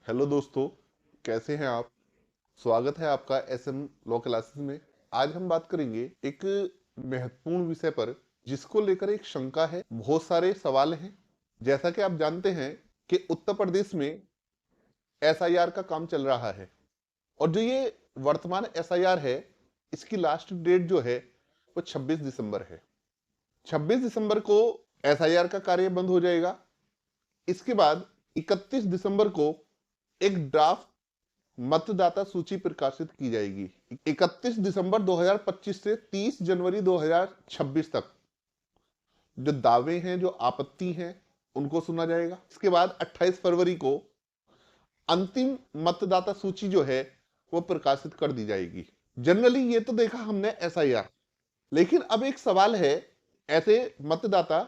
Hello दोस्तों, कैसे हैं आप। स्वागत है आपका एसएम लॉ क्लासेस में। आज हम बात करेंगे एक महत्वपूर्ण विषय पर जिसको लेकर एक शंका है, बहुत सारे सवाल हैं। जैसा कि आप जानते हैं कि उत्तर प्रदेश में एसआईआर का काम चल रहा है और जो ये वर्तमान एसआईआर है, इसकी लास्ट डेट जो है वो 26 दिसंबर है। 26 दिसंबर को एसआईआर का कार्य बंद हो जाएगा। इसके बाद 31 दिसंबर को एक ड्राफ्ट मतदाता सूची प्रकाशित की जाएगी। 31 दिसंबर 2025 से 30 जनवरी 2026 तक जो दावे हैं, जो आपत्ति हैं, उनको सुना जाएगा। इसके बाद 28 फरवरी को अंतिम मतदाता सूची जो है वो प्रकाशित कर दी जाएगी। जनरली ये तो देखा हमने एसआईआर, लेकिन अब एक सवाल है, ऐसे मतदाता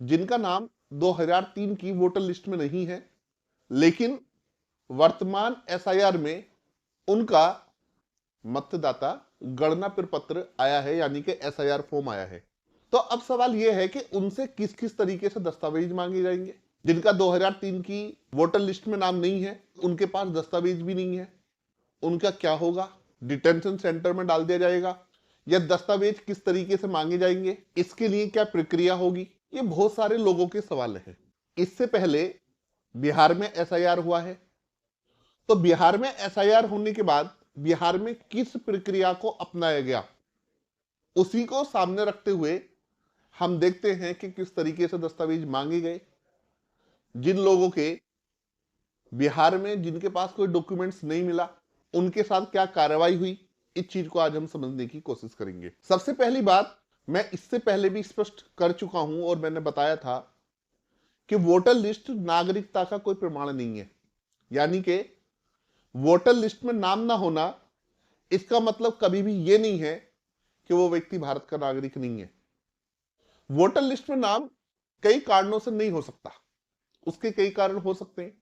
जिनका नाम 2003 की वोटर लिस्ट में नहीं है, लेकिन वर्तमान एसआईआर में उनका मतदाता गणना प्रपत्र आया है, यानी कि एसआईआर फॉर्म आया है। तो अब सवाल यह है कि उनसे किस किस तरीके से दस्तावेज मांगे जाएंगे। जिनका 2003 की वोटर लिस्ट में नाम नहीं है, उनके पास दस्तावेज भी नहीं है, उनका क्या होगा? डिटेंशन सेंटर में डाल दिया जाएगा या दस्तावेज किस तरीके से मांगे जाएंगे? इसके लिए क्या प्रक्रिया होगी? ये बहुत सारे लोगों के सवाल हैं। इससे पहले बिहार में एसआईआर हुआ है, तो बिहार में एसआईआर होने के बाद बिहार में किस प्रक्रिया को अपनाया गया, उसी को सामने रखते हुए हम देखते हैं कि किस तरीके से दस्तावेज मांगे गए। जिन लोगों के बिहार में जिनके पास कोई डॉक्यूमेंट्स नहीं मिला, उनके साथ क्या कार्रवाई हुई, इस चीज को आज हम समझने की कोशिश करेंगे। सबसे पहली बात, मैं इससे पहले भी स्पष्ट कर चुका हूं और मैंने बताया था कि वोटर लिस्ट नागरिकता का कोई प्रमाण नहीं है। यानी कि वोटर लिस्ट में नाम ना होना, इसका मतलब कभी भी यह नहीं है कि वो व्यक्ति भारत का नागरिक नहीं है। वोटर लिस्ट में नाम कई कारणों से नहीं हो सकता, उसके कई कारण हो सकते हैं।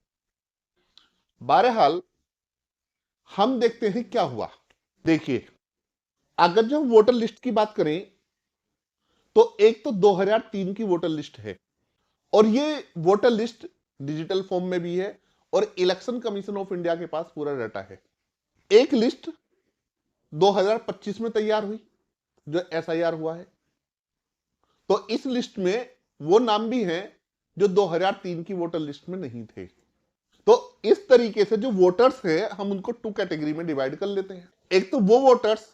बहरहाल हम देखते हैं क्या हुआ। देखिए, अगर जो वोटर लिस्ट की बात करें तो एक तो 2003 की वोटर लिस्ट है और ये वोटर लिस्ट डिजिटल फॉर्म में भी है और इलेक्शन कमीशन ऑफ इंडिया के पास पूरा डाटा है। एक लिस्ट 2025 में तैयार हुई जो एसआईआर हुआ है, तो इस लिस्ट में वो नाम भी हैं जो 2003 की वोटर लिस्ट में नहीं थे। तो इस तरीके से जो वोटर्स हैं, हम उनको टू कैटेगरी में डिवाइड कर लेते हैं। एक तो वो वोटर्स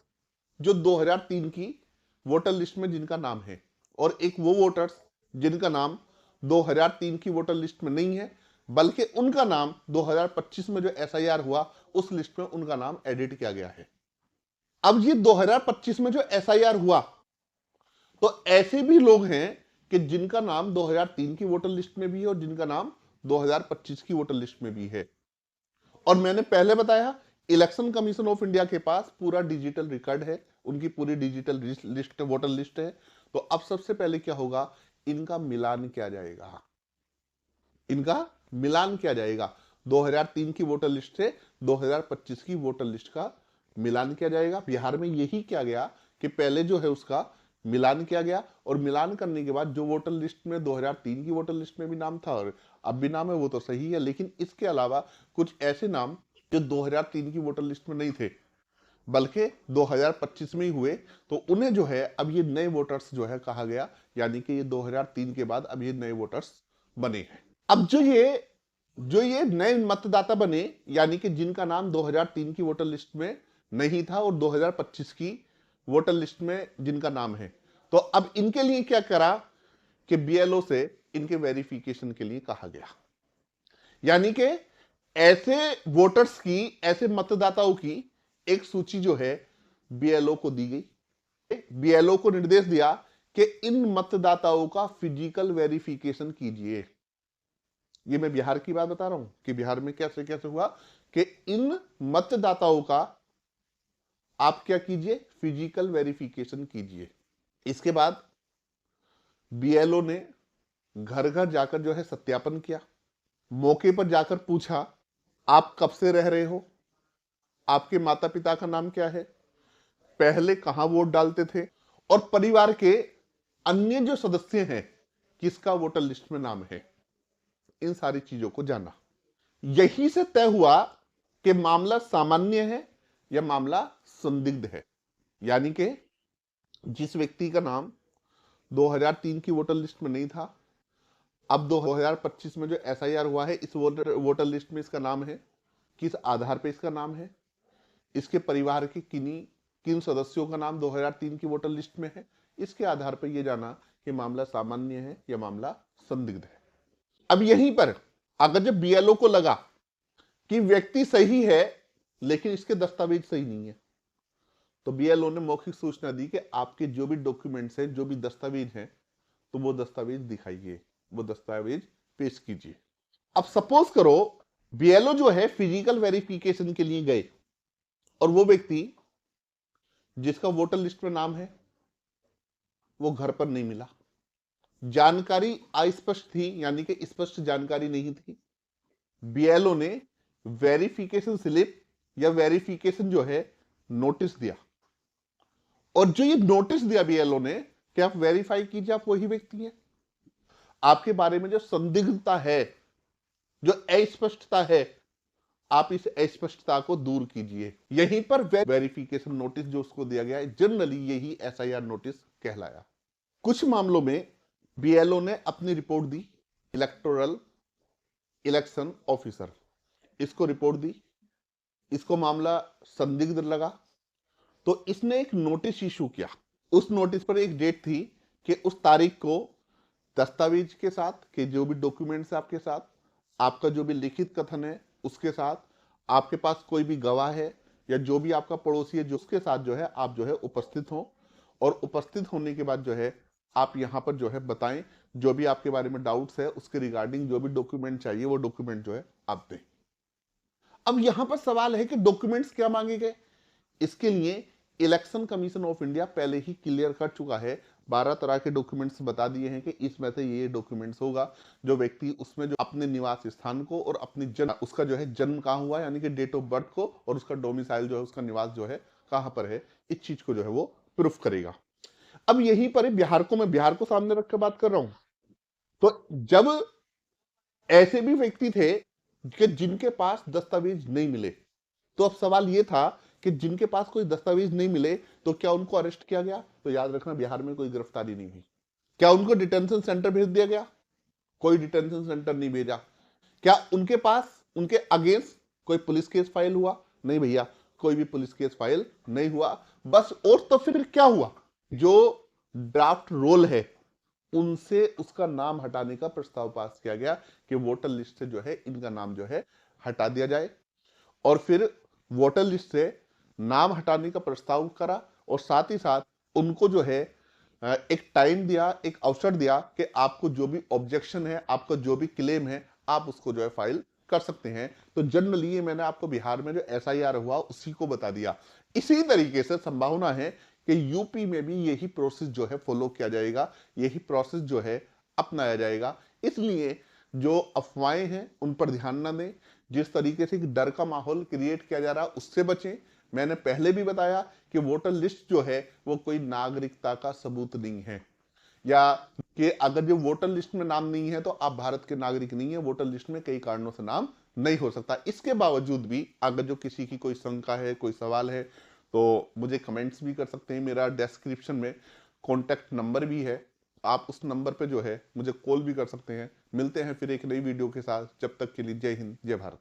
जो 2003 की वोटर लिस्ट में जिनका नाम है, और एक वो वोटर्स जिनका नाम 2003 की वोटर लिस्ट में नहीं है, बल्कि उनका नाम 2025 में जो एसआईआर हुआ उस लिस्ट में उनका नाम एडिट किया गया है। अब ये 2025 में जो एसआईआर हुआ, तो ऐसे भी लोग हैं कि जिनका नाम 2003 की वोटर लिस्ट में भी है और जिनका नाम 2025 की वोटर लिस्ट में भी है। और मैंने पहले बताया, इलेक्शन कमीशन ऑफ इंडिया के पास पूरा डिजिटल रिकॉर्ड है, उनकी पूरी डिजिटल लिस्ट वोटर लिस्ट है। तो अब सबसे पहले क्या होगा, इनका मिलान किया जाएगा। इनका मिलान किया जाएगा 2003 की वोटर लिस्ट से 2025 की वोटर लिस्ट का मिलान किया जाएगा। बिहार में यही किया गया कि पहले जो है उसका मिलान किया गया, और मिलान करने के बाद जो वोटर लिस्ट में 2003 की वोटर लिस्ट में भी नाम था और अब भी नाम है, वो तो सही है, लेकिन इसके अलावा कुछ ऐसे नाम जो 2003 की वोटर लिस्ट में नहीं थे बल्कि 2025 में ही हुए, तो उन्हें जो है अब ये नए वोटर्स जो है कहा गया, यानी कि ये 2003 के बाद अब ये नए वोटर्स बने हैं। अब जो ये नए मतदाता बने, यानी कि जिनका नाम 2003 की वोटर लिस्ट में नहीं था और 2025 की वोटर लिस्ट में जिनका नाम है, तो अब इनके लिए क्या करा कि बीएलओ से इनके वेरिफिकेशन के लिए कहा गया। यानी कि ऐसे वोटर्स की, ऐसे मतदाताओं की एक सूची जो है बीएलओ को दी गई। बीएलओ को निर्देश दिया कि इन मतदाताओं का फिजिकल वेरिफिकेशन कीजिए। ये मैं बिहार की बात बता रहा हूं कि बिहार में कैसे कैसे हुआ कि इन मतदाताओं का आप क्या कीजिए, फिजिकल वेरिफिकेशन कीजिए। इसके बाद बीएलओ ने घर घर जाकर जो है सत्यापन किया, मौके पर जाकर पूछा, आप कब से रह रहे हो, आपके माता पिता का नाम क्या है, पहले कहां वोट डालते थे, और परिवार के अन्य जो सदस्य हैं किसका वोटर लिस्ट में नाम है। इन सारी चीजों को जाना। यही से तय हुआ कि मामला सामान्य है या मामला संदिग्ध है। यानी कि जिस व्यक्ति का नाम 2003 की वोटर लिस्ट में नहीं था, अब 2025 में जो एसआईआर हुआ है, इस वोटर लिस्ट में इसका नाम है, किस आधार पर इसका नाम है, इसके परिवार के किन सदस्यों का नाम 2003 की वोटर लिस्ट में है, इसके आधार पर यह जाना कि मामला सामान्य है या मामला संदिग्ध है। अब यहीं पर अगर जब बीएलओ को लगा कि व्यक्ति सही है लेकिन इसके दस्तावेज सही नहीं है, तो बीएलओ ने मौखिक सूचना दी कि आपके जो भी डॉक्यूमेंट्स हैं, जो भी दस्तावेज हैं, तो वो दस्तावेज दिखाइए, वो दस्तावेज पेश कीजिए। अब सपोज करो बीएलओ जो है फिजिकल वेरिफिकेशन के लिए गए और वो व्यक्ति जिसका वोटर लिस्ट में नाम है वो घर पर नहीं मिला, जानकारी अस्पष्ट थी, यानी कि स्पष्ट जानकारी नहीं थी। बीएलओ ने वेरिफिकेशन स्लिप या वेरिफिकेशन जो है नोटिस दिया, और जो ये नोटिस दिया बीएलओ ने कि आप वेरीफाई कीजिए आप वही व्यक्ति हैं, आपके बारे में जो संदिग्धता है, जो अस्पष्टता है, आप इस अस्पष्टता को दूर कीजिए। यहीं पर वेरिफिकेशन नोटिस जो उसको दिया गया है, जनरली यही एसआईआर नोटिस कहलाया। कुछ मामलों में बीएलओ ने अपनी रिपोर्ट दी, इलेक्टोरल इलेक्शन ऑफिसर, इसको रिपोर्ट दी, इसको मामला संदिग्ध लगा, तो इसने एक नोटिस इशू किया। उस नोटिस पर एक डेट थी कि उस तारीख को दस्तावेज के साथ, कि जो भी डॉक्यूमेंट्स है आपके साथ, आपका जो भी लिखित कथन है उसके साथ, आपके पास कोई भी गवाह है या जो भी आपका पड़ोसी है जो उसके साथ जो है आप जो है उपस्थित हो, और उपस्थित होने के बाद जो है आप यहां पर जो है बताएं, जो भी आपके बारे में डाउट्स है उसके रिगार्डिंग जो भी डॉक्यूमेंट चाहिए वो डॉक्यूमेंट जो है आप दें। अब यहां पर सवाल है कि डॉक्यूमेंट्स क्या मांगे गए। इसके लिए इलेक्शन कमीशन ऑफ इंडिया पहले ही क्लियर कर चुका है, 12 तरह के डॉक्यूमेंट्स बता दिए हैं कि इसमें से ये डॉक्यूमेंट्स होगा। जो व्यक्ति उसमें जो अपने निवास स्थान को और अपनी जन्म, उसका जो है जन्म कहाँ हुआ है, यानी कि डेट ऑफ बर्थ को, और उसका डोमिसाइल जो है, उसका निवास जो है कहां पर है, इस चीज को जो है वो प्रूफ करेगा। अब यहीं पर बिहार को, मैं बिहार को सामने रख कर बात कर रहा हूं, तो जब ऐसे भी व्यक्ति थे कि जिनके पास दस्तावेज नहीं मिले, तो अब सवाल यह था कि जिनके पास कोई दस्तावेज नहीं मिले तो क्या उनको अरेस्ट किया गया? तो याद रखना बिहार में कोई गिरफ्तारी नहीं हुई। क्या उनको डिटेंशन सेंटर भेज दिया गया? कोई डिटेंशन सेंटर नहीं भेजा। क्या उनके पास, उनके अगेंस्ट कोई पुलिस केस फाइल हुआ? नहीं भैया, कोई भी पुलिस केस फाइल नहीं हुआ। बस, और तो फिर क्या हुआ, जो ड्राफ्ट रोल है उनसे उसका नाम हटाने का प्रस्ताव पास किया गया कि वोटर लिस्ट से जो है इनका नाम जो है हटा दिया जाए, और फिर वोटर लिस्ट से नाम हटाने का प्रस्ताव करा, और साथ ही साथ उनको जो है एक टाइम दिया, एक अवसर दिया कि आपको जो भी ऑब्जेक्शन है, आपका जो भी क्लेम है, आप उसको जो है फाइल कर सकते हैं। तो जनरली ये मैंने आपको बिहार में जो एसआईआर हुआ उसी को बता दिया। इसी तरीके से संभावना है कि यूपी में भी यही प्रोसेस जो है फॉलो किया जाएगा, यही प्रोसेस जो है अपनाया जाएगा। इसलिए जो अफवाहें हैं उन पर ध्यान ना दें, जिस तरीके से डर का माहौल क्रिएट किया जा रहा है उससे बचें। मैंने पहले भी बताया कि वोटर लिस्ट जो है वो कोई नागरिकता का सबूत नहीं है, या कि अगर जो वोटर लिस्ट में नाम नहीं है तो आप भारत के नागरिक नहीं है। वोटर लिस्ट में कई कारणों से नाम नहीं हो सकता। इसके बावजूद भी अगर जो किसी की कोई शंका है, कोई सवाल है, तो मुझे कमेंट्स भी कर सकते हैं। मेरा डिस्क्रिप्शन में कॉन्टैक्ट नंबर भी है, आप उस नंबर पे जो है मुझे कॉल भी कर सकते हैं। मिलते हैं फिर एक नई वीडियो के साथ, जब तक के लिए जय हिंद, जय भारत।